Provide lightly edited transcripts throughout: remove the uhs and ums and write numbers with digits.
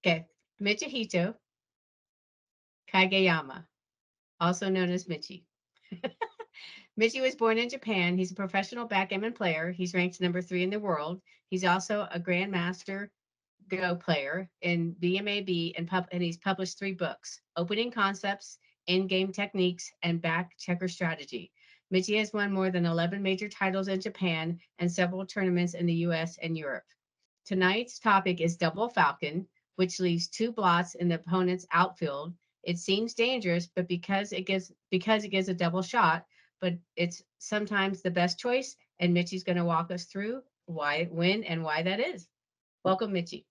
Okay. Michihito Kageyama, also known as Michie. Michie was born in Japan. He's a professional backgammon player. He's ranked number 3 in the world. He's also a grandmaster Go player in BMAB and he's published 3 books: Opening Concepts, In-Game Techniques, and Back Checker Strategy. Michie has won more than 11 major titles in Japan and several tournaments in the US and Europe. Tonight's topic is double Falcon, which leaves 2 blots in the opponent's outfield. It seems dangerous, but because it gives a double shot, but it's sometimes the best choice. And Michie's going to walk us through when, and why that is. Welcome, Michie.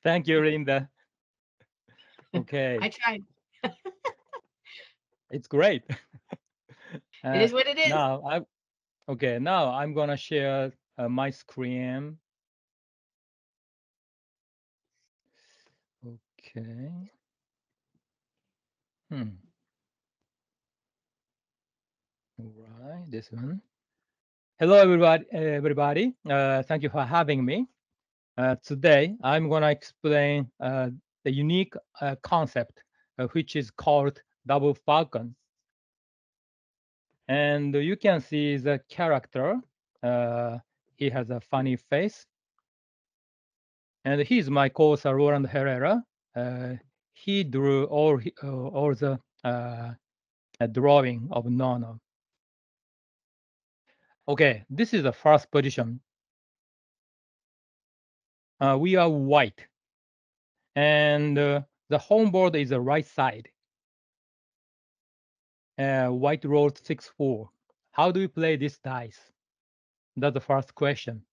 Thank you, Linda. I Okay, tried. it's great. It Uh, is what it is. now I now I'm gonna share my screen. Okay. Hmm. All right, this one. Hello, everybody. Thank you for having me. Today, I'm gonna explain the unique concept, which is called double falcon. And you can see the character. Uh, he has a funny face. And he's my co-author, Roland Herrera. Uh, he drew all the drawing of Nono. Okay, this is the first position. We are white, and the home board is the right side. White rolled 6-4. How do we play this dice? That's the first question.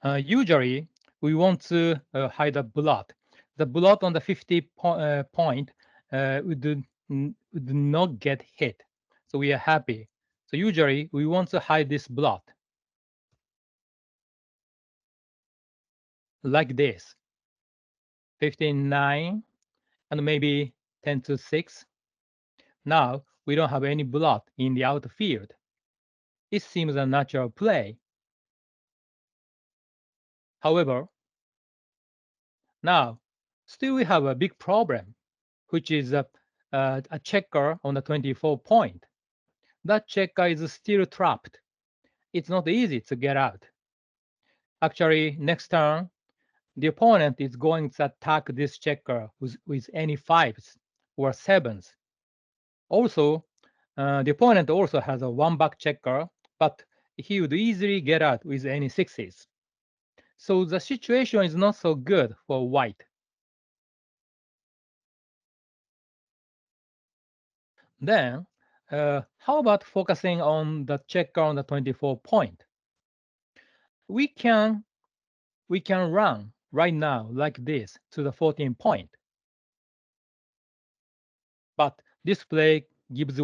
Usually, we want to hide a blot. The blot on the 50 point would not get hit. So we are happy. So usually, we want to hide this blot like this, 59, and maybe 10-6. Now, we don't have any blot in the outfield. It seems a natural play. However, now, still we have a big problem, which is a checker on the 24 point. That checker is still trapped. It's not easy to get out. Actually, next turn, the opponent is going to attack this checker with any 5s or 7s. Also, the opponent also has a 1 back checker, but he would easily get out with any 6s. So the situation is not so good for white. Then, how about focusing on the checker on the 24 point? We can we can run right now like this to the 14 point, but this play gives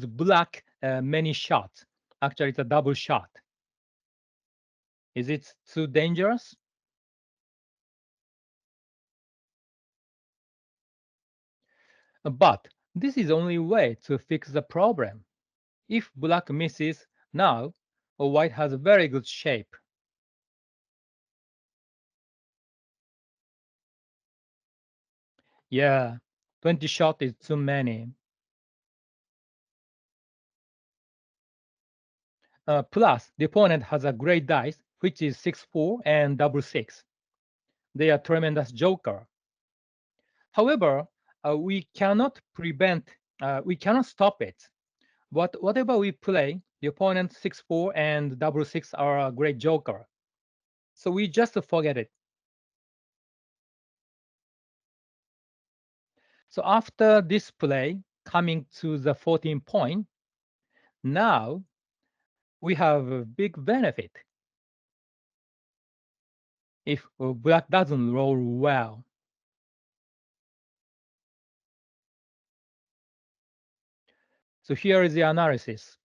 black many shots. Actually, it's a double shot. Is it too dangerous? But this is only way to fix the problem. If black misses now, white has a very good shape. Yeah, 20 shot is too many. Plus, the opponent has a great dice, which is 6-4 and double 6. They are tremendous joker. However, we cannot stop it. But whatever we play, the opponent 6-4 and double 6 are a great joker. So we just forget it. So after this play, coming to the 14 point, now we have a big benefit if black doesn't roll well. So here is the analysis.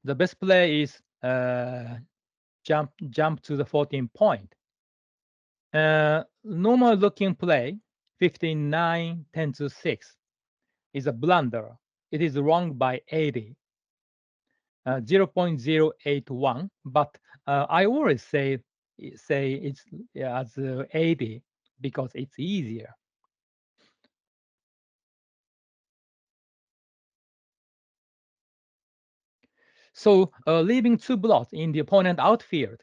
The best play is jump to the 14 point. Normal looking play, 59, 10-6, is a blunder. It is wrong by 80. 0.081, but I always say it's as 80 because it's easier. So leaving 2 blocks in the opponent outfield,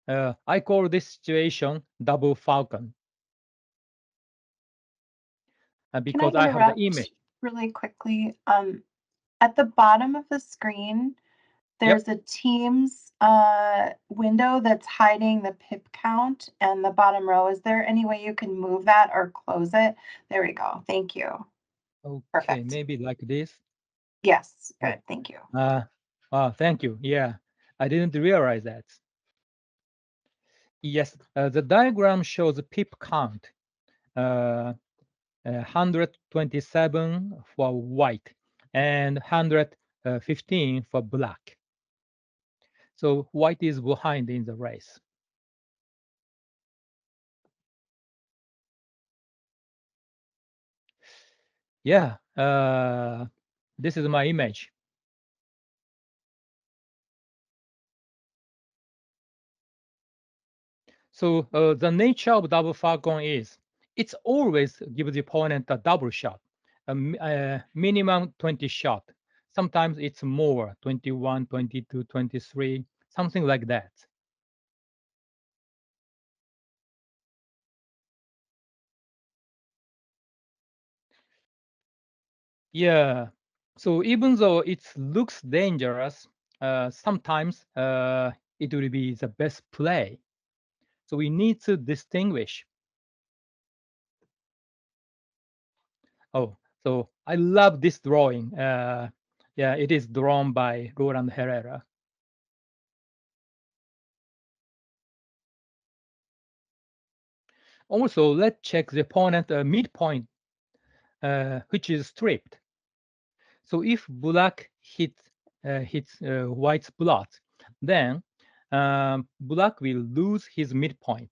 I call this situation double Falcon. Can I Because I have the image. interrupt really quickly? At the bottom of the screen, there's a Teams window that's hiding the pip count and the bottom row. Is there any way you can move that or close it? There we go. Thank you. Okay, Perfect. maybe like this. Yes, good. Thank you. Thank you. Yeah, I didn't realize that. Yes, the diagram shows the pip count. 127 for white and 115 for black. So white is behind in the race. Yeah, this is my image. So the nature of double Falcon is it's always gives the opponent a double shot, a minimum 20 shot. Sometimes it's more, 21, 22, 23, something like that. Yeah. So even though it looks dangerous, sometimes it will be the best play. So we need to distinguish. Oh, so I love this drawing. Yeah, it is drawn by Roland Herrera. Also, let's check the opponent midpoint, which is stripped. So if black hits white's blot, then black will lose his midpoint.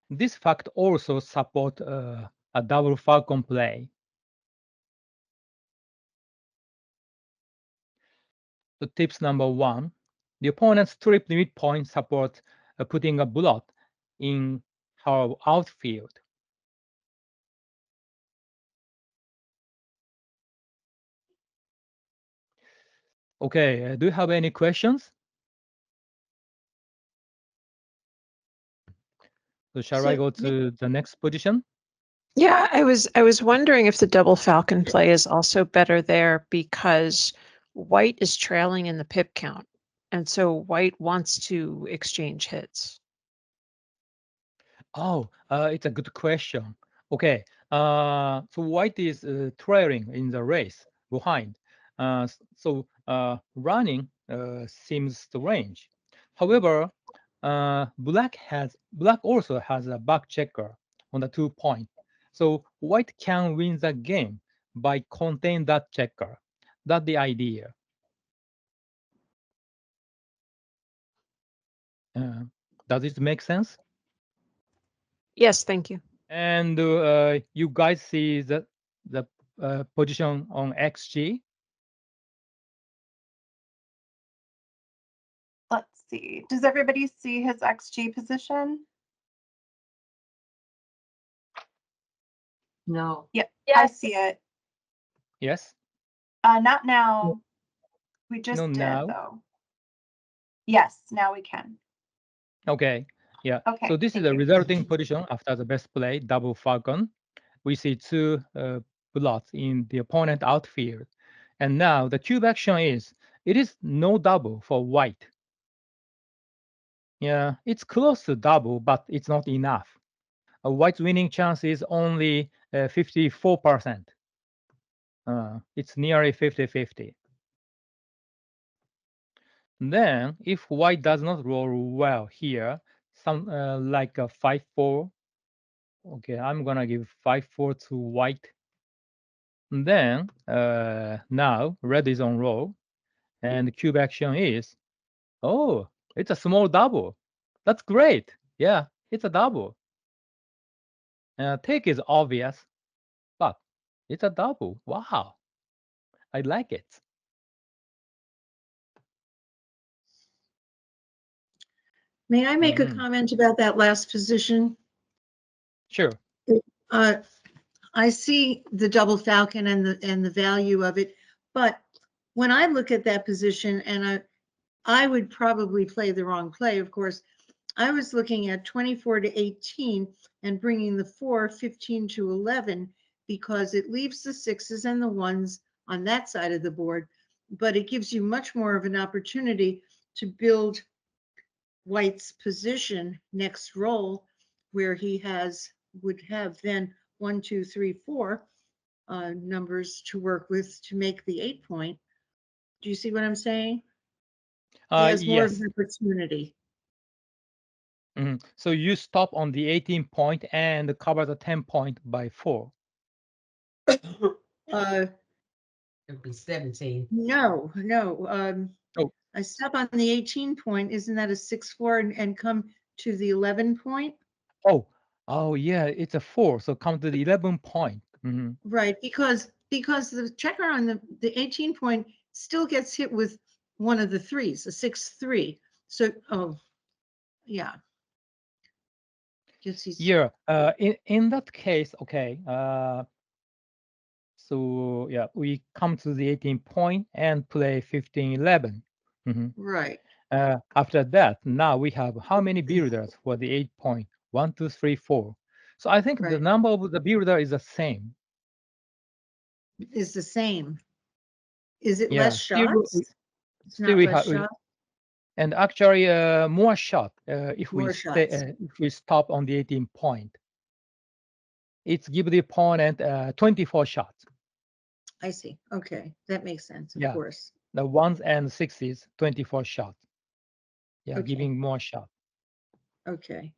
This fact also supports a double Falcon play. So tips number 1, the opponent's strip midpoint supports putting a blot in her outfield. Okay, do you have any questions? So shall I go to the next position? Yeah, I was wondering if the double Falcon play is also better there because white is trailing in the pip count, and so white wants to exchange hits. Oh, it's a good question. Okay, so white is trailing in the race behind. So running seems strange. However, black also has a back checker on the 2 point. So white can win the game by contain that checker. That's the idea. Does it make sense? Yes, thank you. And you guys see the position on XG. Let's see. Does everybody see his XG position? No. Yep, I see it. Yes. Not now. We just No, did now. though. Yes, now we can. Okay. Yeah. Okay. So this is the resulting position after the best play, double Falcon. We see 2 blots in the opponent outfield. And now the cube action is, it is no double for white. Yeah, it's close to double, but it's not enough. A white's winning chance is only 54%. It's nearly 50-50. Then, if white does not roll well here, some like a 5-4. Okay, I'm gonna give 5-4 to white. And then now red is on roll, and the cube action is, oh, it's a small double. That's great. Yeah, it's a double. Take is obvious, but it's a double. Wow. I like it. May I make a Mhm. comment about that last position? Sure. I see the double falcon and the value of it, but when I look at that position, and I would probably play the wrong play, of course. I was looking at 24 to 18 and bringing the 4, 15 to 11, because it leaves the 6s and the 1s on that side of the board, but it gives you much more of an opportunity to build White's position next roll, where he would have then 1, 2, 3, 4 numbers to work with to make the 8 point. Do you see what I'm saying? He has more of Yes. an opportunity. Mhm. So you stop on the 18 point and cover the 10 point by 4. It'd be 17. No. Oh. I stop on the 18 point. Isn't that a 6-4 and come to the 11 point? Oh yeah, it's a 4. So come to the 11 point. Mhm. Right, because the checker on the 18 point still gets hit with one of the 3s, a 6-3. So, yeah. Guess he's Yeah. In that case, okay. So yeah, we come to the 18 point and play 15, 11. Mhm. right. After that, now we have how many builders for the 8 point? 1, 2, 3, 4. So I think the Right. number of the builder is the same. Is the same. Is it Yeah, less shots? It's still not we less have, shots. and actually more shot if More we stay shots. if we stop on the 18 point. It's give the opponent 24 shots. I see. Okay, that makes sense. Of Yeah. course. The 1s and 6s, 24 shots. Yeah, Okay. giving more shot. Okay.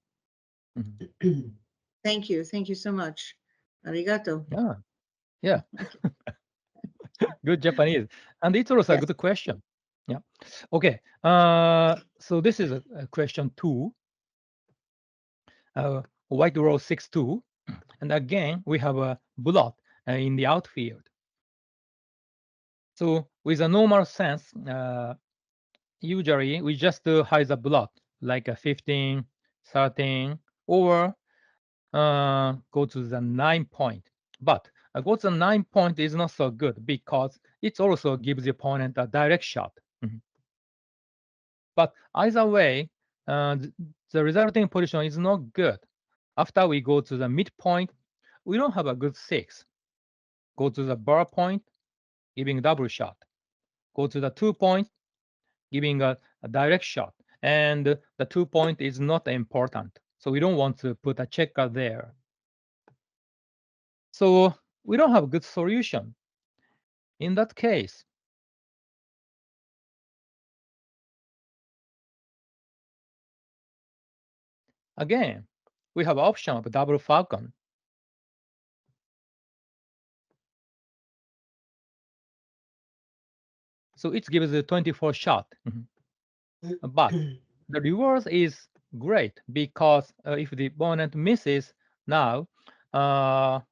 Mhm. Thank you. Thank you so much. Arigato. Yeah. Good Japanese. And it's also a Yes. good question. Yeah. Okay. So this is a question 2. White row 6-2. And again, we have a blot in the outfield. So with a normal sense, usually we just hide the blot like a 15, 13, or go to the 9 point. But go to the 9 point is not so good because it also gives the opponent a direct shot. Mhm. But either way, the resulting position is not good. After we go to the midpoint, we don't have a good 6. Go to the bar point, giving double shot. Go to the 2 point, giving a direct shot. And the 2 point is not important. So we don't want to put a checker there. So we don't have a good solution. In that case, again, we have option of double falcon. So it gives a 24 shot. But the reward is great because if the opponent misses now,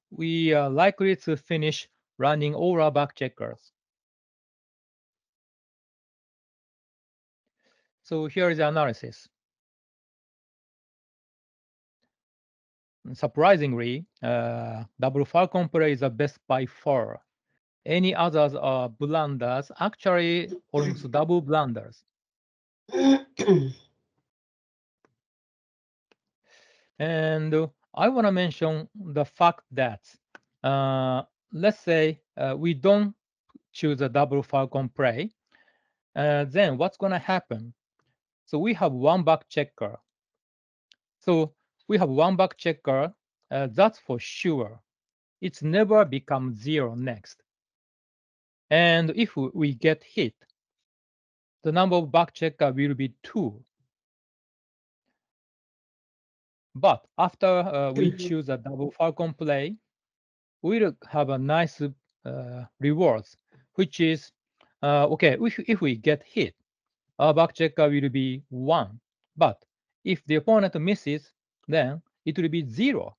we are likely to finish running all our back checkers. So here is the analysis. Surprisingly, double falcon play is the best by far. Any others are blunders, actually almost double blunders. And I want to mention the fact that, let's say we don't choose a double falcon play, then what's going to happen? So we have one back checker. So we have one back checker, that's for sure. It's never become 0 next. And if we get hit, the number of back checker will be 2. But after we choose a double falcon play, we'll have a nice rewards, which is, okay, if we get hit, our back checker will be 1. But if the opponent misses, then it will be 0.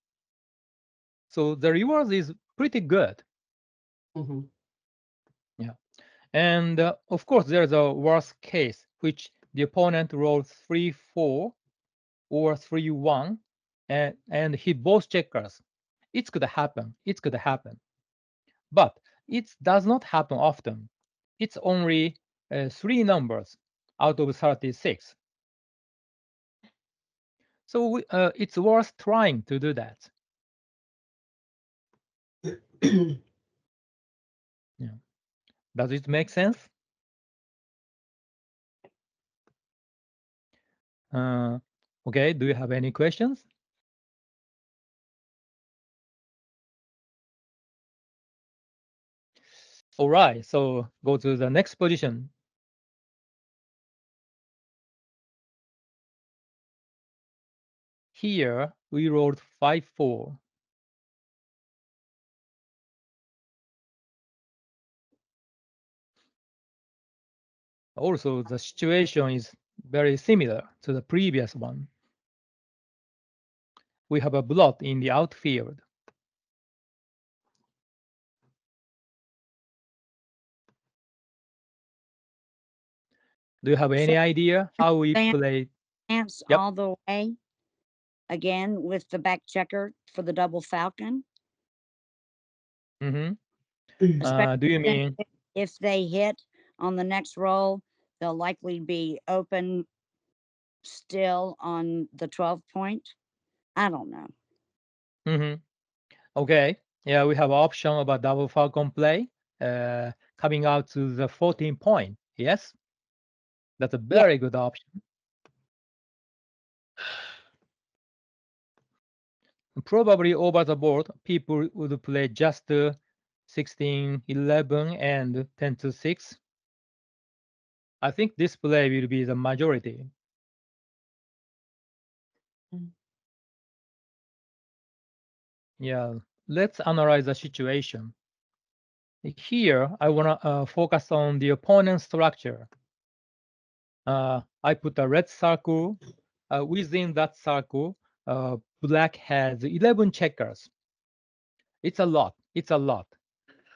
So the reward is pretty good. Mhm. Yeah. And of course, there's a worst case, which the opponent rolls 3-4 or 3-1 and hit both checkers. It could happen. It could happen. But it does not happen often. It's only 3 numbers out of 36. So it's worth trying to do that. Yeah. Does it make sense? Okay, do you have any questions? All right, so go to the next position. Here, we rolled 5-4. Also, the situation is very similar to the previous one. We have a blot in the outfield. Do you have any idea how we Sam- play? Dance Yep. all the way again with the back checker for the double falcon. Mm-hmm. Especially Do you since mean? if they hit on the next roll, they'll likely be open still on the 12 point. I don't know. Mm-hmm. Okay. Yeah, we have option about double falcon play coming out to the 14 point. Yes, that's a Yeah. very good option. Probably over the board, people would play just 16, 11, and 10-6. I think this play will be the majority. Yeah, let's analyze the situation. Here, I want to focus on the opponent's structure. I put a red circle. Within that circle, black has 11 checkers. It's a lot. It's a lot.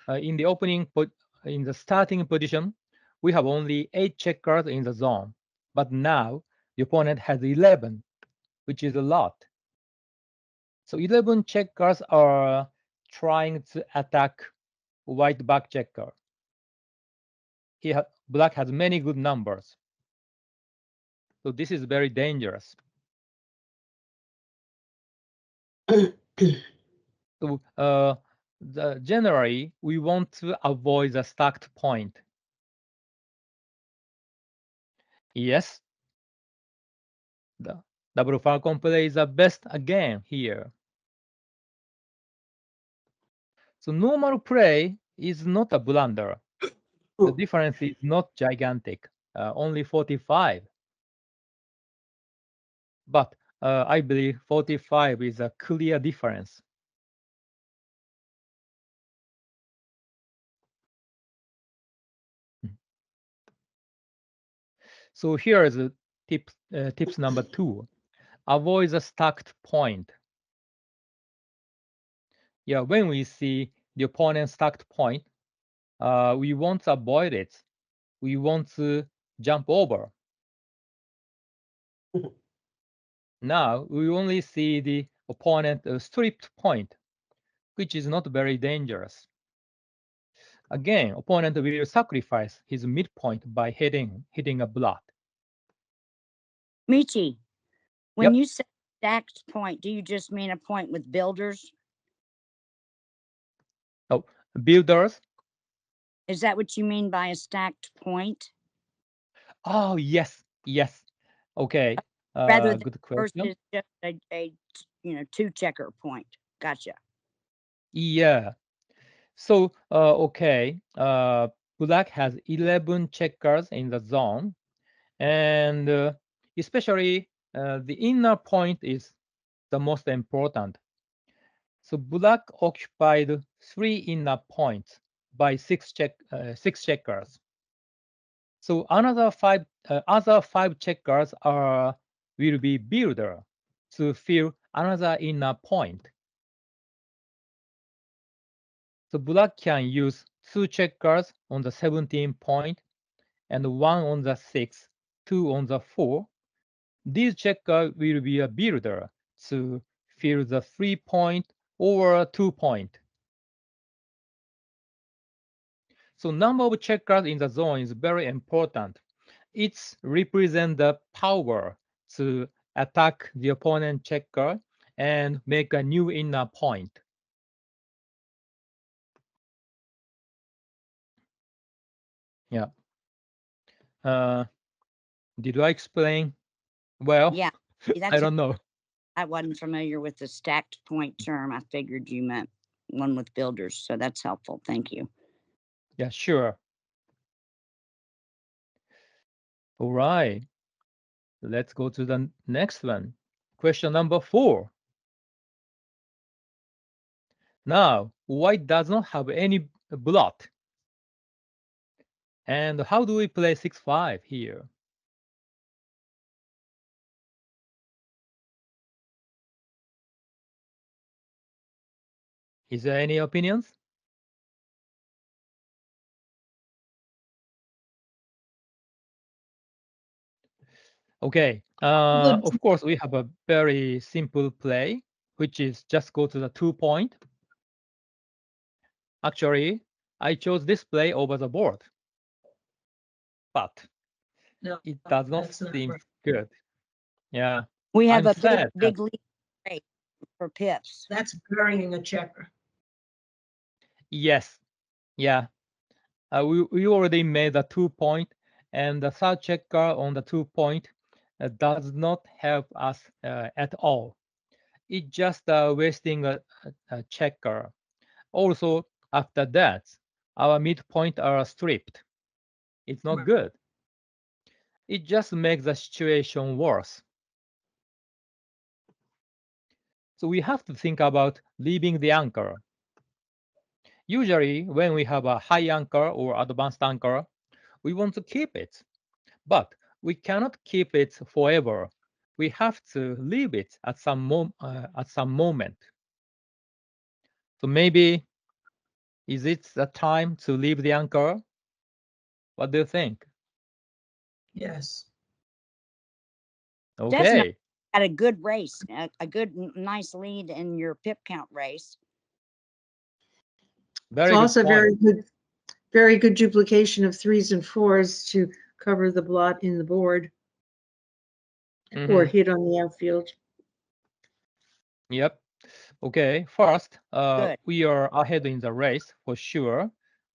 In the starting position, we have only 8 checkers in the zone. But now, the opponent has 11, which is a lot. So 11 checkers are trying to attack white back checker. Black has many good numbers. So this is very dangerous. So generally, we want to avoid the stacked point. Yes, the double falcon play is the best again here. So normal play is not a blunder. The difference is not gigantic, only 45. But I believe 45 is a clear difference. So here is a tips number 2. Avoid the stacked point. Yeah, when we see the opponent's stacked point, we want to avoid it. We want to jump over. Now we only see the opponent stripped point, which is not very dangerous. Again, opponent will sacrifice his midpoint by hitting a blot. Michi, when Yep. you say stacked point, do you just mean a point with builders? Oh, builders. Is that what you mean by a stacked point? Oh, yes, yes. Okay. Rather than Good question. versus just a 2 checker point. Gotcha. Yeah. So, okay. Black has 11 checkers in the zone, and especially the inner point is the most important. So Black occupied 3 inner points by 6 checkers. So other 5 checkers will be builder to fill another inner point. So black can use 2 checkers on the 17 point and 1 on the 6, 2 on the 4. This checker will be a builder to fill the 3 point or 2 point. So number of checkers in the zone is very important. It represents the power to attack the opponent checker and make a new inner point. Yeah. Did I explain well? Yeah, I that's don't know. I wasn't familiar with the stacked point term. I figured you meant one with builders, so that's helpful. Thank you. Yeah, sure. All right. Let's go to the next one. Question number 4. Now, white does not have any blot. And how do we play 6-5 here? Is there any opinions? Okay. Of course, we have a very simple play, which is just go to the 2 point. Actually, I chose this play over the board, but No, it does not that's not seem right. good. Yeah, We have I'm a sad that big lead rate for pips. That's burying a checker. yes, yeah. We already made a 2 point, and the third checker on the 2 point does not help us at all. It's just wasting a checker. Also, after that, our midpoint are stripped. It's not Right. good. It just makes the situation worse. So we have to think about leaving the anchor. Usually, when we have a high anchor or advanced anchor, we want to keep it. But we cannot keep it forever. We have to leave it at some moment. So maybe is it the time to leave the anchor? What do you think? Yes. Definitely Okay, had a good race, a good, nice lead in your pip count race. It's very good also point. very good duplication of 3s and 4s to cover the blot in the board or Mhm. hit on the outfield. Yep. Okay, first, Good. we are ahead in the race for sure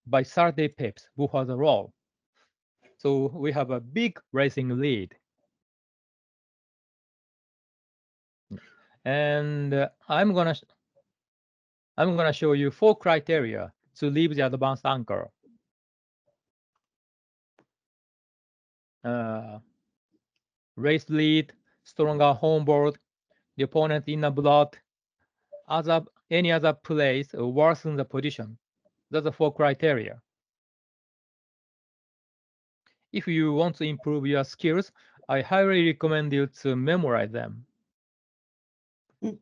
by 30 pips before the roll. So we have a big racing lead. And I'm gonna show you 4 criteria to leave the advanced anchor. Race lead, stronger home board, the opponent in a blot, any other place worsen the position. That's the 4 criteria. If you want to improve your skills, I highly recommend you to memorize them.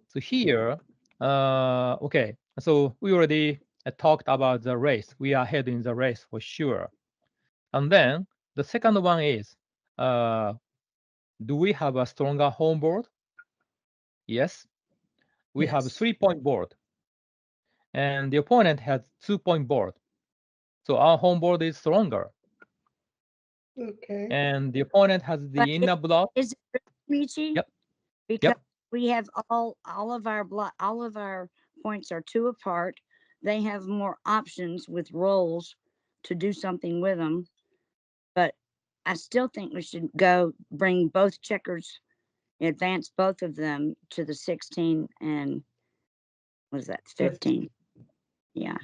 So here, okay, so we already talked about the race. We are ahead in the race for sure. And then the second one is, do we have a stronger home board? Yes. We have a Yes. 3-point board. And the opponent has 2-point board. So our home board is stronger. Okay. And the opponent has But the inner block. is it Michi? Yep. Because Yep. we have all of our points are 2 apart. They have more options with rolls to do something with them. But I still think we should bring both checkers, advance both of them to the 16 and what is that, 15? Yeah.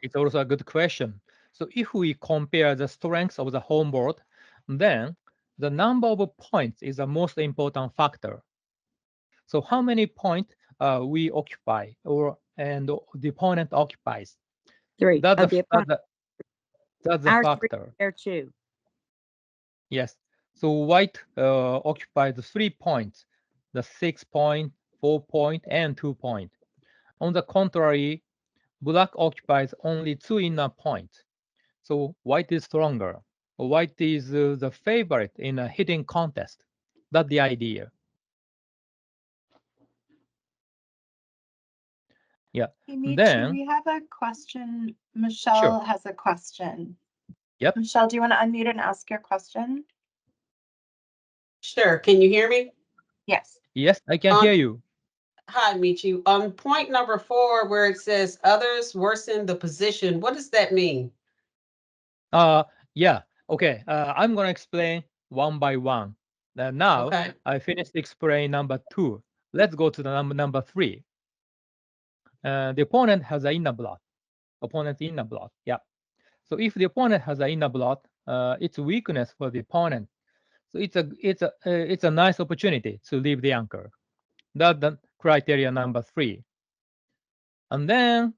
It's also a good question. So if we compare the strengths of the home board, then the number of points is the most important factor. So how many points we occupy and the opponent occupies? 3. That's Oh, the opponent. that's the Our 3 factor. there too. Yes. So white occupies 3 points, the 6 point, 4 point, and 2 point. On the contrary, black occupies only 2 inner points. So white is stronger. White is the favorite in a hitting contest. That's the idea. Yeah. Hey, Michi, Then, we have a question. Michelle Sure. has a question. Yep. Michelle, do you want to unmute and ask your question? Sure. Can you hear me? Yes. Yes, I can hear you. Hi, Michi. On point number 4, where it says others worsen the position, what does that mean? Yeah. Okay. I'm gonna explain one by one. Now Okay. I finished explaining number 2. Let's go to the number 3. The opponent has an inner block. Opponent's inner block. Yeah. So if the opponent has an inner block, it's a weakness for the opponent. So it's a nice opportunity to leave the anchor. That's the criteria number 3. And then,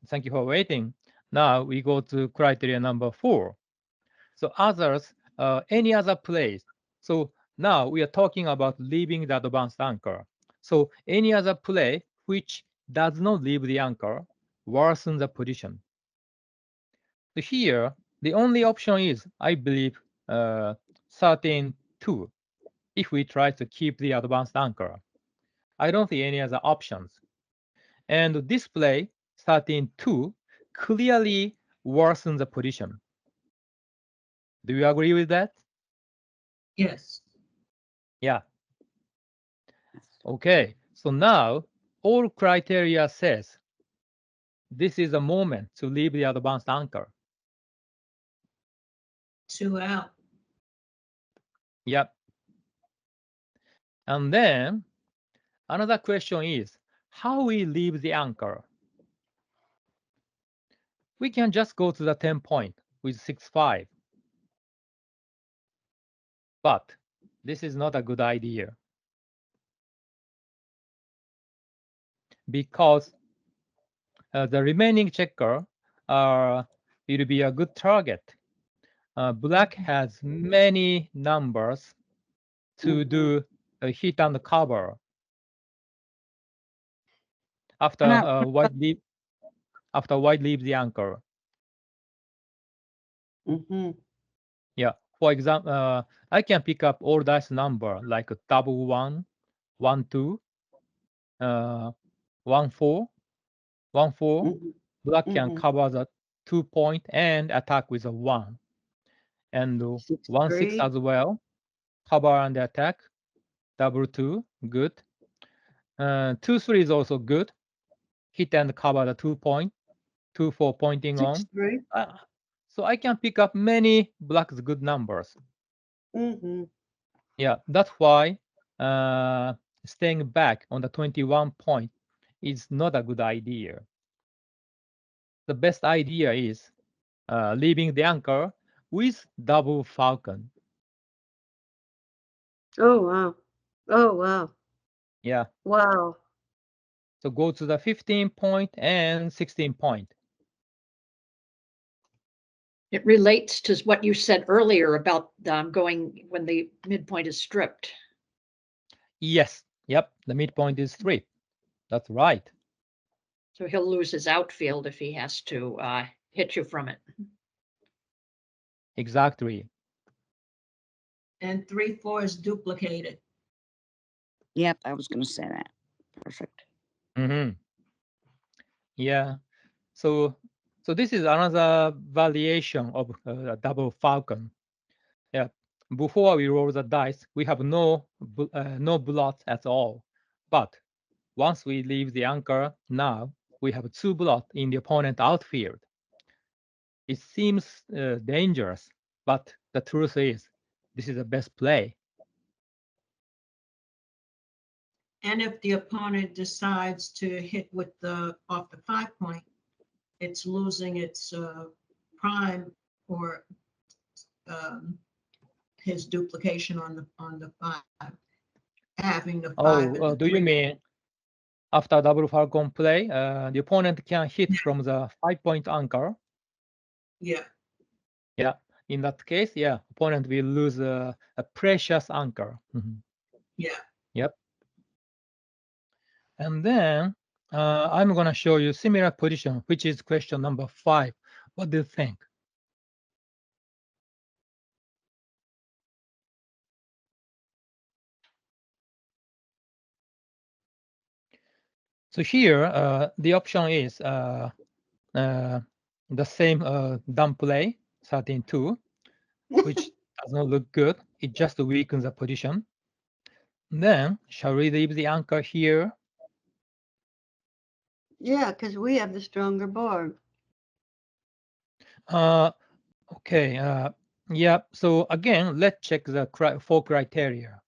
thank you for waiting. Now we go to criteria number 4. So others, any other place. So now we are talking about leaving the advanced anchor. So any other play which does not leave the anchor worsens the position. So here, the only option is, I believe, 13-2, if we try to keep the advanced anchor. I don't see any other options. And this play, 13-2, clearly worsens the position. Do you agree with that? Yes. Yeah. Okay, so now all criteria says this is a moment to leave the advanced anchor. 2 out. Yep. And then another question is how we leave the anchor. We can just go to the 10 point with 6-5. But this is not a good idea. Because the remaining checker will be a good target. Black has many numbers to do a hit and cover after white leaves the anchor. Yeah, for example, I can pick up all dice number like 1-1, 1-2, 1-4, 1-4. Black can cover the 2 point and attack with a 1. And 1-6 as well. Cover and attack. 2-2, good. 2-3 is also good. Hit and cover the 2 point. 2-4 pointing on. So I can pick up many black's good numbers. Yeah, that's why staying back on the 21 point is not a good idea. The best idea is leaving the anchor with double falcon. Oh, wow. Oh, wow. Yeah. Wow. So go to the 15 point and 16 point. It relates to what you said earlier about going when the midpoint is stripped. Yes. Yep. The midpoint is 3. That's right. So he'll lose his outfield if he has to hit you from it. Exactly. And 3-4 is duplicated. Yep, I was going to say that. Perfect. Yeah. So this is another variation of double falcon. Yeah. Before we roll the dice, we have no blots at all. But once we leave the anchor, now we have 2 blots in the opponent outfield. It seems dangerous, but the truth is, this is the best play. And if the opponent decides to hit with off the 5 point, it's losing its prime or his duplication on the 5. Having the 5. Oh, do you mean after double falcon play, the opponent can hit from the 5-point anchor? Yeah. Yeah. In that case, yeah, opponent will lose a precious anchor. Yeah. Yep. And then I'm gonna show you similar position, which is question number 5. What do you think? So here, the option is the same dumb play, 13-2, which does not look good. It just weakens the position. Then, shall we leave the anchor here? Yeah, because we have the stronger board. Okay, yeah, so again, let's check the 4 criteria.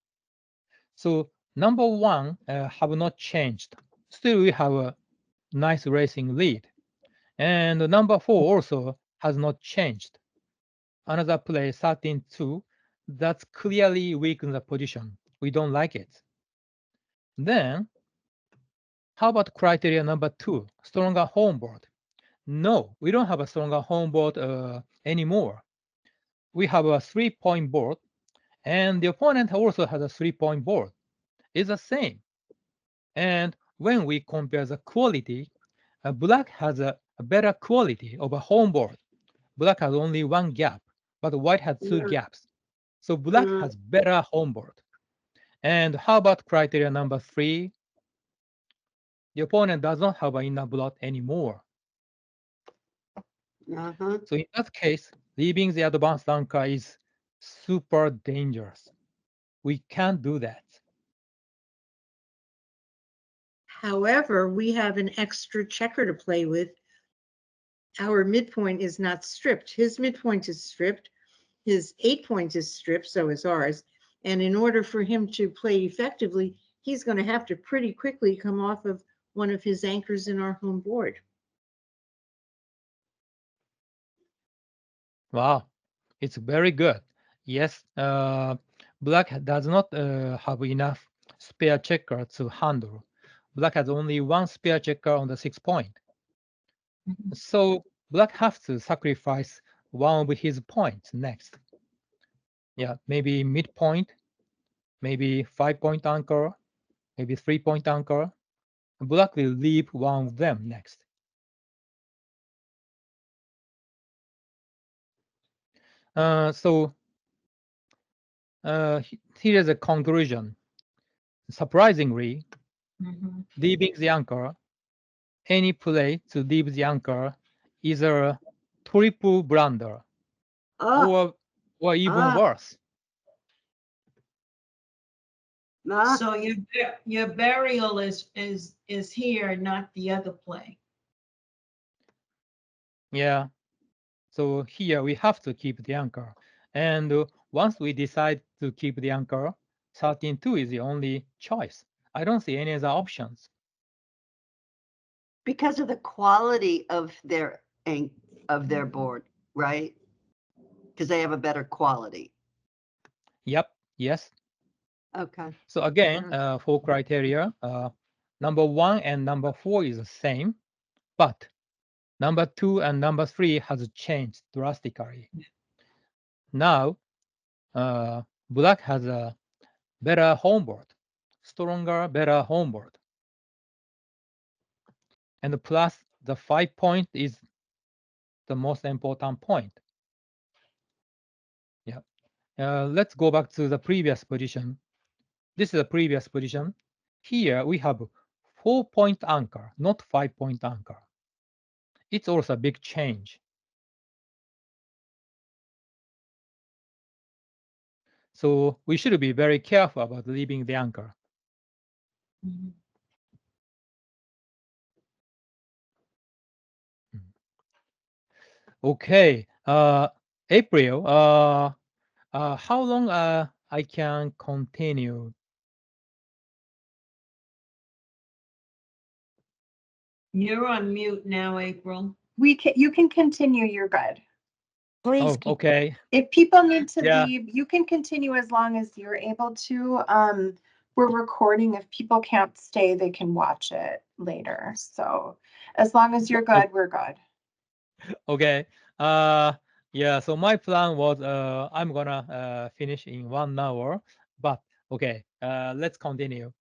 So number 1 have not changed. Still, we have a nice racing lead. And number 4 also has not changed. Another play, 13-2, that's clearly weakens the position. We don't like it. Then, how about criteria number 2, stronger home board? No, we don't have a stronger home board anymore. We have a 3-point board, and the opponent also has a 3-point board. It's the same. And when we compare the quality, black has a better quality of a home board. Black has only 1 gap, but white has 2 gaps. So black has better home board. And how about criteria number 3? The opponent does not have an inner block anymore. So in that case, leaving the advanced anchor is super dangerous. We can't do that. However, we have an extra checker to play with. Our midpoint is not stripped. His midpoint is stripped. His 8-point is stripped, so is ours. And in order for him to play effectively, he's going to have to pretty quickly come off of one of his anchors in our home board. Wow, it's very good. Yes, black does not have enough spare checker to handle. Black has only 1 spare checker on the 6-point. So black has to sacrifice one of his points next. Yeah, maybe midpoint, maybe 5-point anchor, maybe 3-point anchor. Black will leave one of them next. So here is a conclusion. Surprisingly, leaving the anchor, any play to leave the anchor is a triple blunder, or even worse. So your burial is here, not the other play. Yeah. So here we have to keep the anchor. And once we decide to keep the anchor, 13-2 is the only choice. I don't see any other options. Because of the quality of their board, right? Because they have a better quality. Yep. Yes. Okay. So again, 4 criteria. Number 1 and number 4 is the same, but number 2 and number 3 has changed drastically. Now, black has a better home board, stronger, better home board. And plus, the 5-point is the most important point. Yeah. Let's go back to the previous position. This is the previous position. Here we have 4-point anchor, not 5-point anchor. It's also a big change. So we should be very careful about leaving the anchor. Okay, April, how long I can continue? You're on mute now, April. You can continue, you're good. Please Oh, keep okay. If people need to Yeah. leave, you can continue as long as you're able to. We're recording. If people can't stay, they can watch it later. So as long as you're good, we're good. Okay. Yeah, so my plan was I'm gonna finish in 1 hour, but okay, let's continue.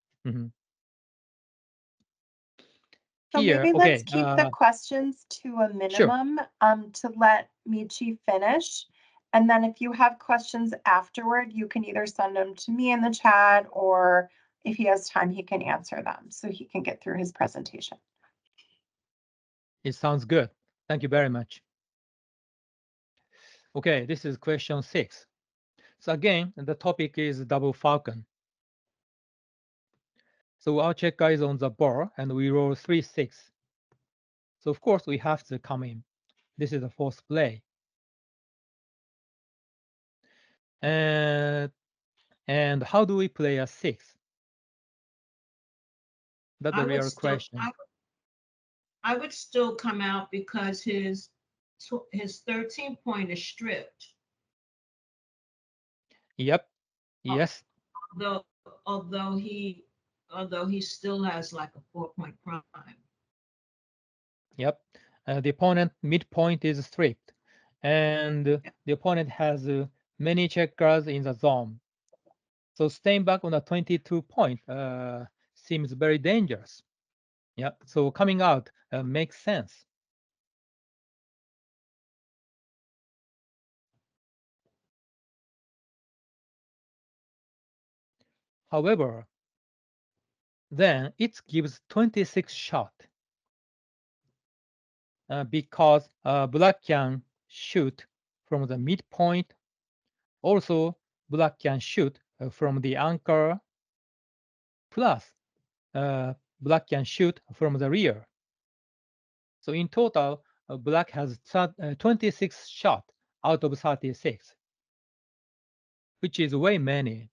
So here, maybe okay, let's keep the questions to a minimum, to let Michi finish. And then if you have questions afterward, you can either send them to me in the chat, or if he has time, he can answer them so he can get through his presentation. it sounds good. Thank you very much. Okay, this is question 6. So again, the topic is double falcon. So our checker is on the board and we roll 3-6. So of course we have to come in. This is the fourth play. And how do we play a 6? That's the real question. I would still come out because his 13 point is stripped. Yep. Yes. Although he still has like a 4-point prime. Yep. The opponent midpoint is stripped, and the opponent has many checkers in the zone. So staying back on a 22 point seems very dangerous. Yeah. So coming out makes sense. However, then it gives 26 shot because black can shoot from the midpoint. Also, black can shoot from the anchor. Plus, black can shoot from the rear. So in total, black has 26 shot out of 36, which is way many.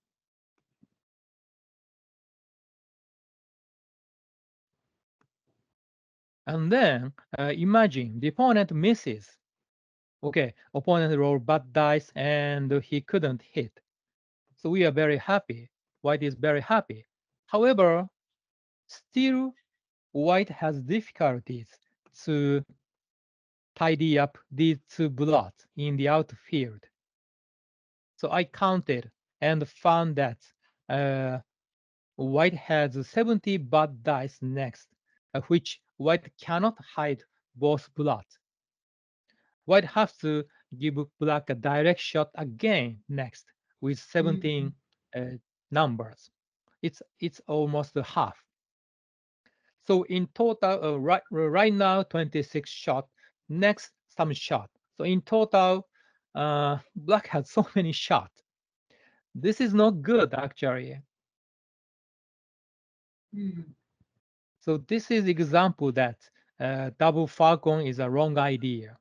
And then imagine the opponent misses. Okay, opponent rolled bad dice and he couldn't hit. So we are very happy. White is very happy. However, still white has difficulties to tidy up these two blots in the outfield. So I counted and found that white has 70 bad dice next, which white cannot hide both blots. White has to give black a direct shot again next with 17 numbers. It's almost half. So in total, right now 26 shot. Next some shot. So in total, black has so many shots. This is not good actually. So this is example that double falcon is a wrong idea.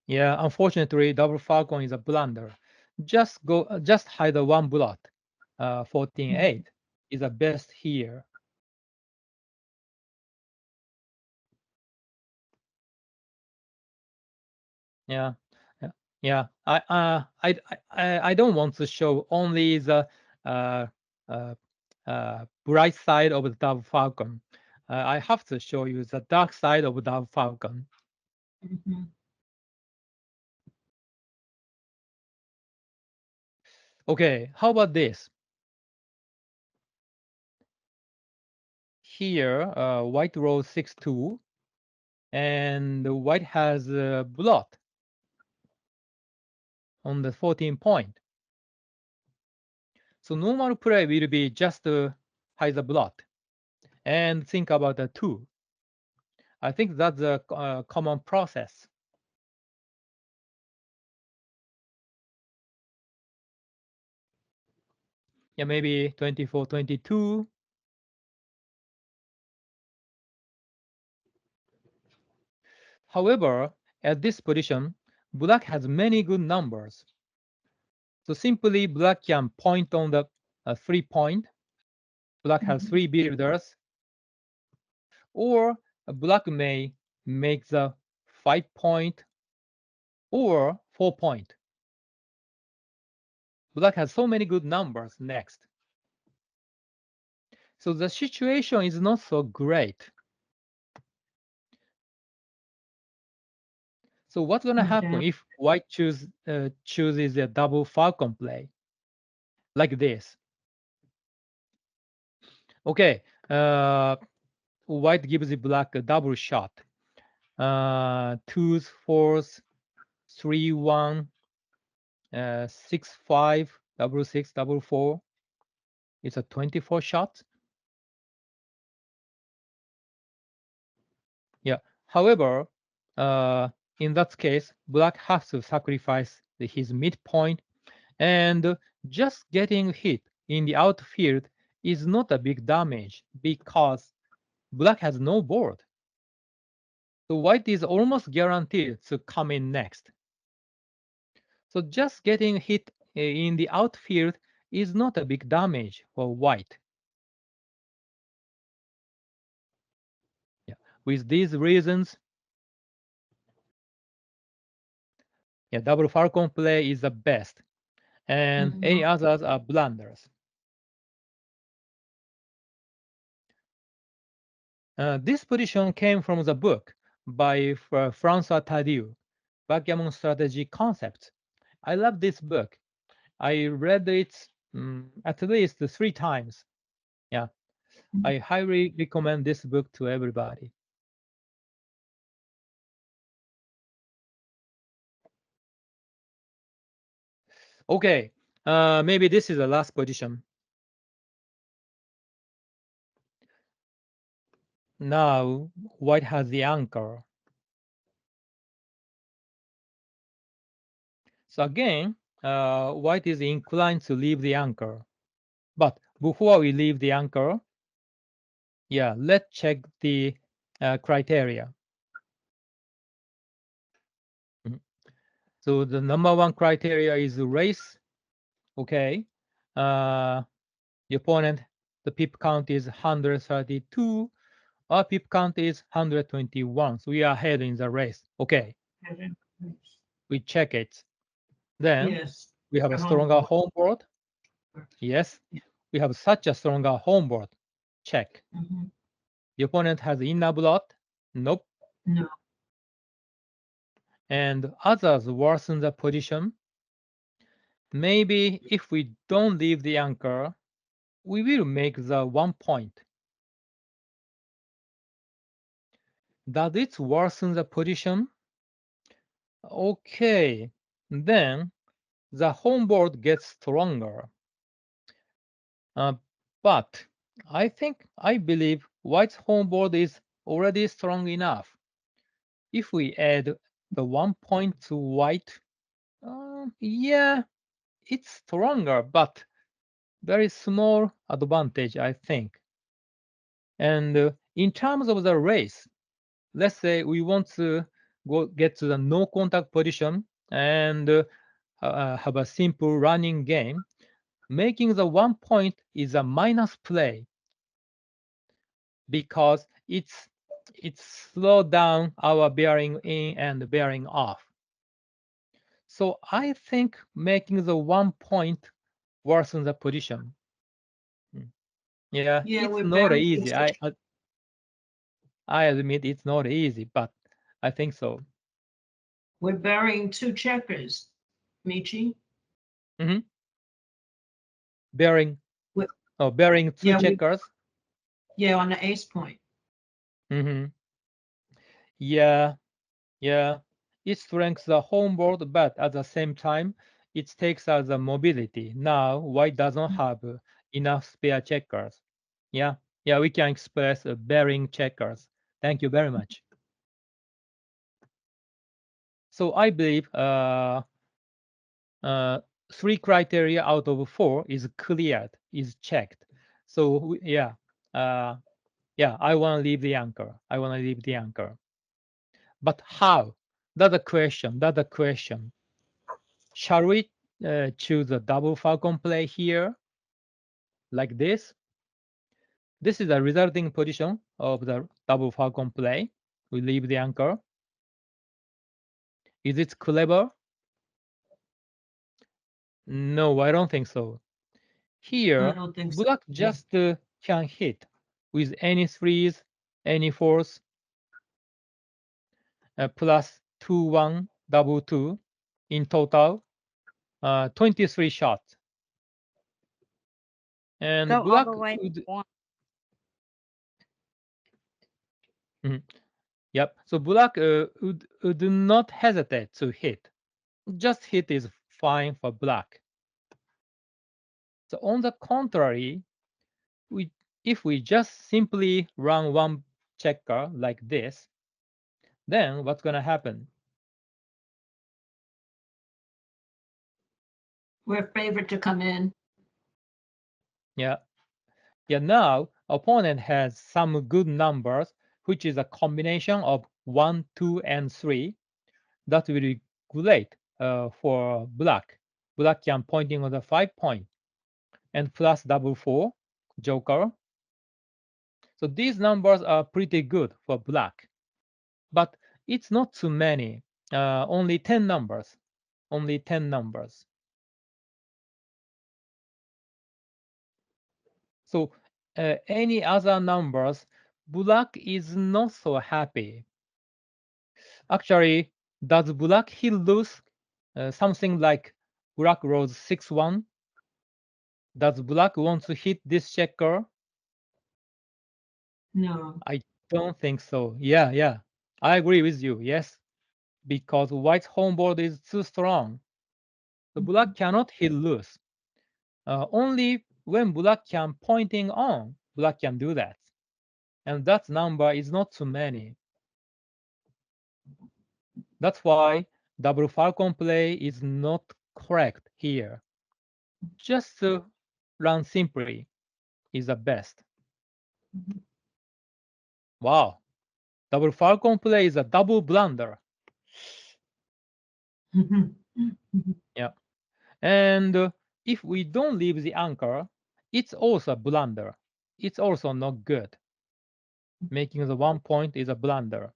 Yeah, unfortunately, double falcon is a blunder. Just hide the one blot. 14-8 is the best here. Yeah, yeah. I don't want to show only the bright side of the double falcon. I have to show you the dark side of double falcon. Okay, how about this? Here, white rolls 6-2, and white has a blot on the 14 point. So normal play will be just hide the blot and think about the 2. I think that's a common process. Yeah, maybe 24-22. However, at this position, black has many good numbers. So simply black can point on the 3 point. Black has 3 builders. Or black may make the 5 point or 4 point. Black has so many good numbers next. So the situation is not so great. So what's going to happen if white chooses a double falcon play? like this. Okay, white gives the black a double shot. 2s, 4s, 3, 1, 6, 5, double 6, double 4. It's a 24 shot. Yeah. However, in that case, black has to sacrifice his midpoint, and just getting hit in the outfield is not a big damage because black has no board. So white is almost guaranteed to come in next. So just getting hit in the outfield is not a big damage for white. Yeah. With these reasons, yeah, double Falcon play is the best, and any others are blunders. This position came from the book by François Tardieu, Backgammon Strategy Concepts. I love this book. I read it at least 3 times. Yeah, I highly recommend this book to everybody. Okay, maybe this is the last position. Now, white has the anchor. So again, white is inclined to leave the anchor. But before we leave the anchor, yeah, let's check the criteria. So the number 1 criteria is race. Okay. The opponent, the pip count is 132. Our pip count is 121. So we are ahead in the race. Okay. We check it. Then Yes. we have a The stronger home home board. Yes. We have such a stronger home board. Check. The opponent has inner block. Nope. No. And others worsen the position. Maybe if we don't leave the anchor, we will make the 1 point. Does it worsen the position? Okay, then the home board gets stronger. But I believe white's home board is already strong enough. If we add the 1 point to white, yeah, it's stronger, but very small advantage, I think. And in terms of the race, let's say we want to get to the no contact position and have a simple running game. Making the 1 point is a minus play because it's slow down our bearing in and bearing off. So I think making the 1 point worsens the position. Yeah, Yeah, it's we're not very easy. I admit it's not easy, but I think so. We're burying 2 checkers, Michi. Bearing, bearing 2 Yeah, checkers. Yeah, on the ace point. Yeah, it strengthens the home board, but at the same time, it takes out the mobility. Now, white doesn't have enough spare checkers. Yeah, we can express bearing checkers. Thank you very much. So I believe 3 criteria out of 4 is cleared, is checked. So yeah, I want to leave the anchor. But how? That's a question. Shall we choose a double Falcon play here? Like this? This is the resulting position of the double Falcon play. We leave the anchor. Is it clever? No, I don't think so. Here, black just can hit with any 3s, any 4s, plus 2, 1, double 2. In total, 23 shots. And Go all black the way would, one. yep. So black would not hesitate to hit. Just hit is fine for black. So on the contrary, if we just simply run one checker like this, then what's going to happen? We're favored to come in. Yeah. Yeah, now opponent has some good numbers, which is a combination of 1, 2, and 3. That will be great for black. Black can pointing on the 5 point and plus double 4, joker. So these numbers are pretty good for black, but it's not too many. Only 10 numbers. Only 10 numbers. So any other numbers, black is not so happy. Actually, does black he lose something like black rose 6-1? Does black want to hit this checker? No. I don't think so. Yeah. I agree with you. Yes, because white's home board is too strong. So black cannot hit loose. Only when black can pointing on, black can do that. And that number is not too many. That's why double Falcon play is not correct here. Just to run simply is the best. Wow. Double Falcon play is a double blunder. Yeah. And if we don't leave the anchor, it's also a blunder. It's also not good. Making the 1 point is a blunder.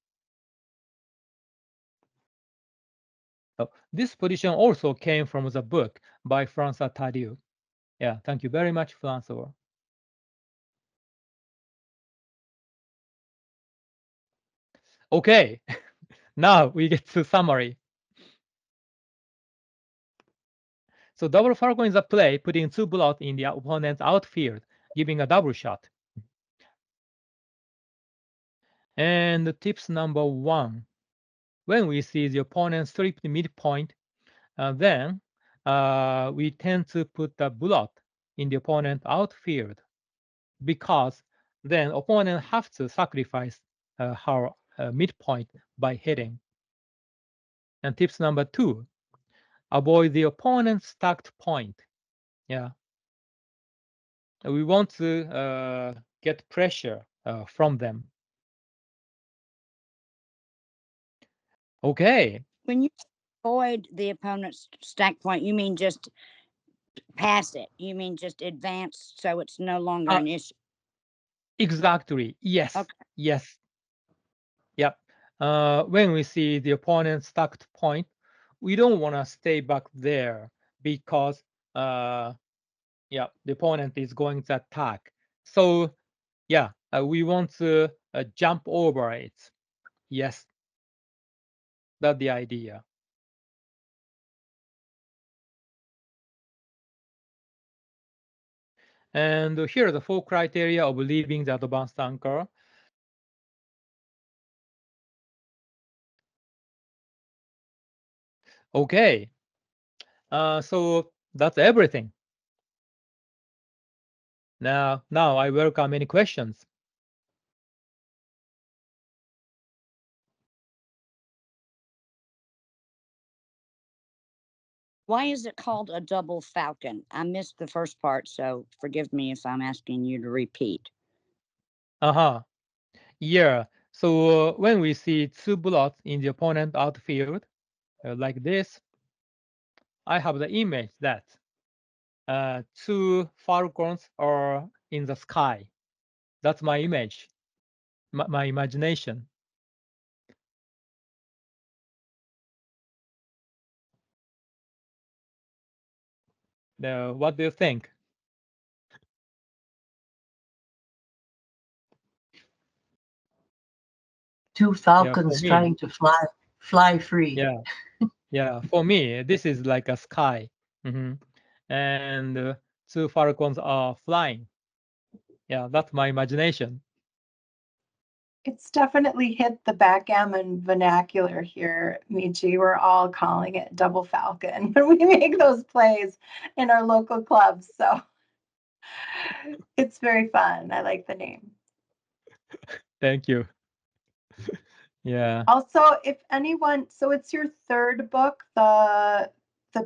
So this position also came from the book by François Tardieu. Yeah, thank you very much, François. Okay, now we get to summary. So double Falcon is a play putting 2 blocks in the opponent's outfield, giving a double shot. And tips number 1. When we see the opponent strip the midpoint, then we tend to put the block in the opponent outfield, because then opponent have to sacrifice her midpoint by hitting. And tips number 2, avoid the opponent's stacked point. Yeah, we want to get pressure from them. Okay. When you avoid the opponent's stack point, you mean just pass it? You mean just advance so it's no longer an issue? Exactly. Yes. Okay. Yes. Yep. When we see the opponent's stacked point, we don't want to stay back there because the opponent is going to attack. So yeah, we want to jump over it. Yes, that's the idea. And here are the 4 criteria of leaving the advanced anchor. Okay, so that's everything. Now I welcome any questions. Why is it called a double falcon? I missed the first part, so forgive me if I'm asking you to repeat. Yeah. So when we see 2 blocks in the opponent outfield, like this, I have the image that 2 falcons are in the sky. That's my image, my imagination. What do you think? Two falcons me. trying to fly free. Yeah, for me, this is like a sky. And two falcons are flying. Yeah, that's my imagination. It's definitely hit the backgammon vernacular here, Michi. We're all calling it double falcon when we make those plays in our local clubs. So it's very fun. I like the name. Thank you. Yeah. Also, if anyone, so it's your third book, the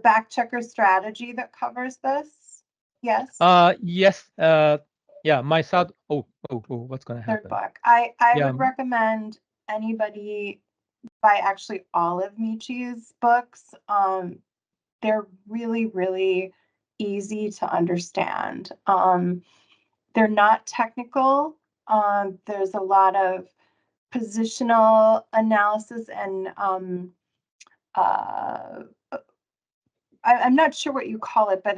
back checker strategy that covers this. Yes. Yes. Yeah. My third. What's gonna Third happen? book. I Yeah. would recommend anybody buy actually all of Michi's books. They're really, really easy to understand. They're not technical. There's a lot of positional analysis and I'm not sure what you call it, but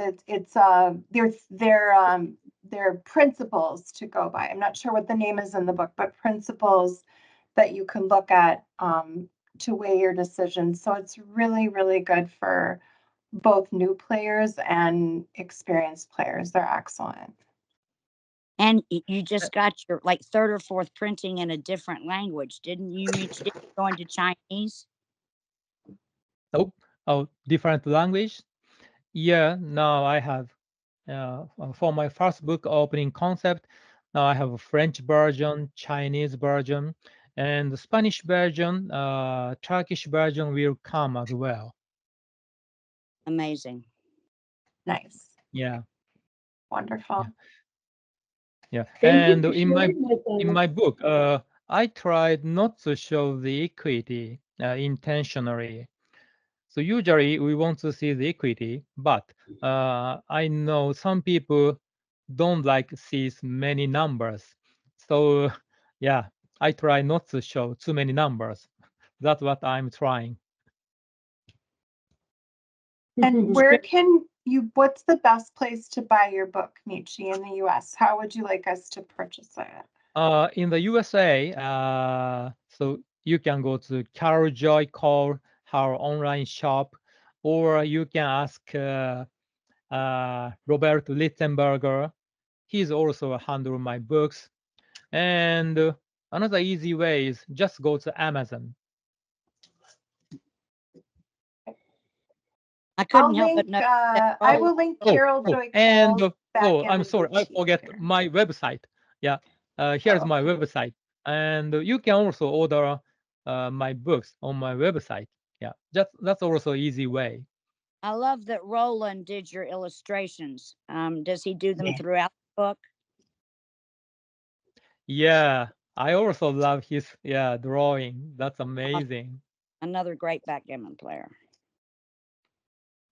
they're principles to go by. I'm not sure what the name is in the book, but principles that you can look at to weigh your decisions. So it's really, really good for both new players and experienced players. They're excellent. And you just got your like third or fourth printing in a different language, didn't you, Mitch? Did you go into Chinese? Nope. Oh, different language. Yeah. Now I have. For my first book, Opening Concept, now I have a French version, Chinese version, and the Spanish version. Turkish version will come as well. Amazing. Nice. Yeah. Wonderful. Yeah. Thank you And for in sharing with us. my book, I tried not to show the equity intentionally. So usually we want to see the equity, but I know some people don't like see many numbers. So yeah, I try not to show too many numbers. That's what I'm trying. And where can you, what's the best place to buy your book, Michi, in the US? How would you like us to purchase it? In the USA, so you can go to Carol Joy Call, our online shop, or you can ask Robert Littenberger. He's also handle my books. And another easy way is just go to Amazon. I couldn't help but link, notice I will link Carol Joy And Cole's I'm backgammon sorry, I sheet forget here. my website. Yeah, here's Oh. my website, and you can also order my books on my website. Yeah, that's also easy way. I love that Roland did your illustrations. Does he do them Yeah. throughout the book? Yeah, I also love his drawing. That's amazing. Another great backgammon player.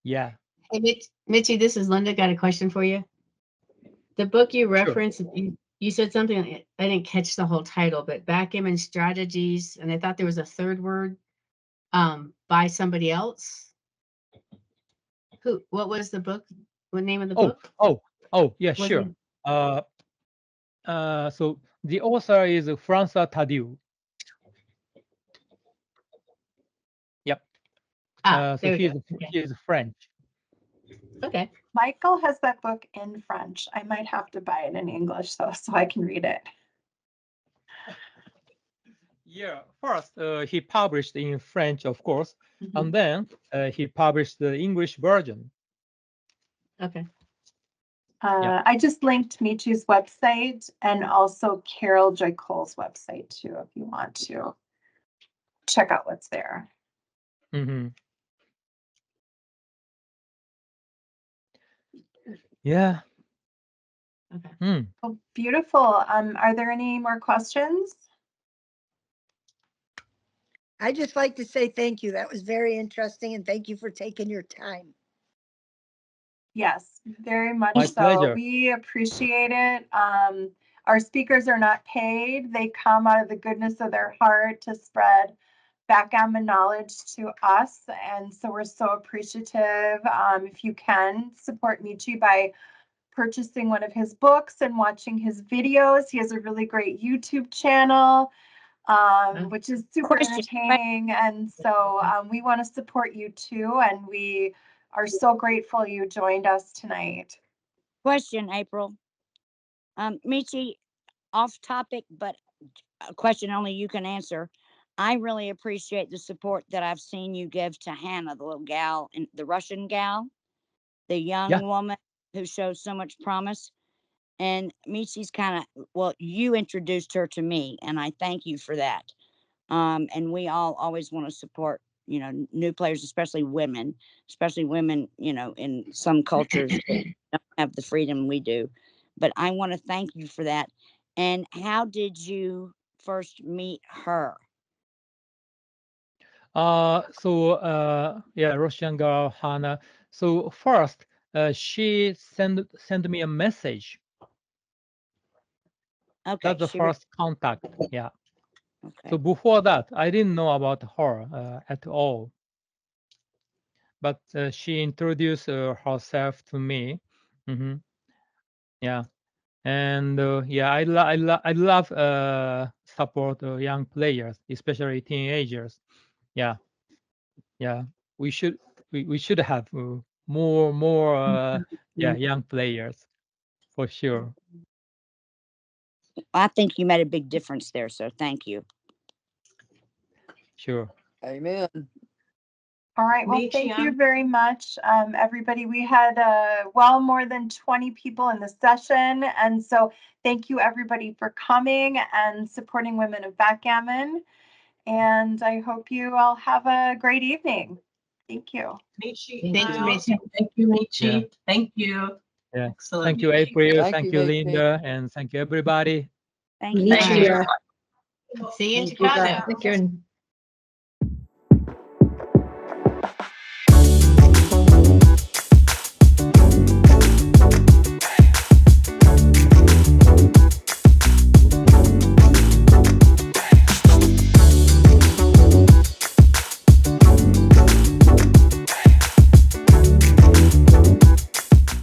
Yeah. Hey, Mitchie, this is Linda. Got a question for you. The book you Sure. referenced, you said something, I didn't catch the whole title, but backgammon strategies, and I thought there was a third word, by somebody else. What was the book? What name of the book? Yeah, Was sure. So the author is François Tadiou. Yep. So there we he's go. Okay. he's French. Okay. Michael has that book in French. I might have to buy it in English though, so I can read it. Yeah, first he published in French, of course, Mhm. and then he published the English version. Okay. Yeah. I just linked Michi's website and also Carol Joy Cole's website too, if you want to check out what's there. Mm-hmm. Yeah. Okay. Oh, beautiful. Are there any more questions? I just like to say thank you. That was very interesting, and thank you for taking your time. Yes, very much My so. pleasure. We appreciate it. Our speakers are not paid. They come out of the goodness of their heart to spread backgammon knowledge to us. And so we're so appreciative. If you can support Michi by purchasing one of his books and watching his videos. He has a really great YouTube channel, which is super entertaining. And so we want to support you too. And we are so grateful you joined us tonight. Question, April. Michi, off topic, but a question only you can answer. I really appreciate the support that I've seen you give to Hannah, the little gal, and the Russian gal, the young Yeah. woman who shows so much promise. And Michi's kind of, well, you introduced her to me, and I thank you for that. And we all always want to support, you know, new players, especially women, you know, in some cultures that don't have the freedom we do. But I want to thank you for that. And how did you first meet her? Yeah, Russian girl Hannah. So first, she sent me a message. Okay. That's the first contact. Yeah. Okay. So before that, I didn't know about her at all. But she introduced herself to me. Yeah. And yeah, I love support young players, especially teenagers. Yeah. Yeah. We should have more yeah, young players for sure. I think you made a big difference there. So thank you. Sure. Amen. All right, well, Michi, thank you very much, everybody. We had well more than 20 people in the session, and so thank you everybody for coming and supporting Women of Backgammon. And I hope you all have a great evening. Thank you. Michi, Thank you, Michi. Thank you, Michi. Yeah. Thank you. Yeah. Excellent. Thank you, April. Thank Thank you, you, Michi. Linda, and thank you, everybody. Thank you. Meet All you. right. See you in Thank you. Chicago. Thank you.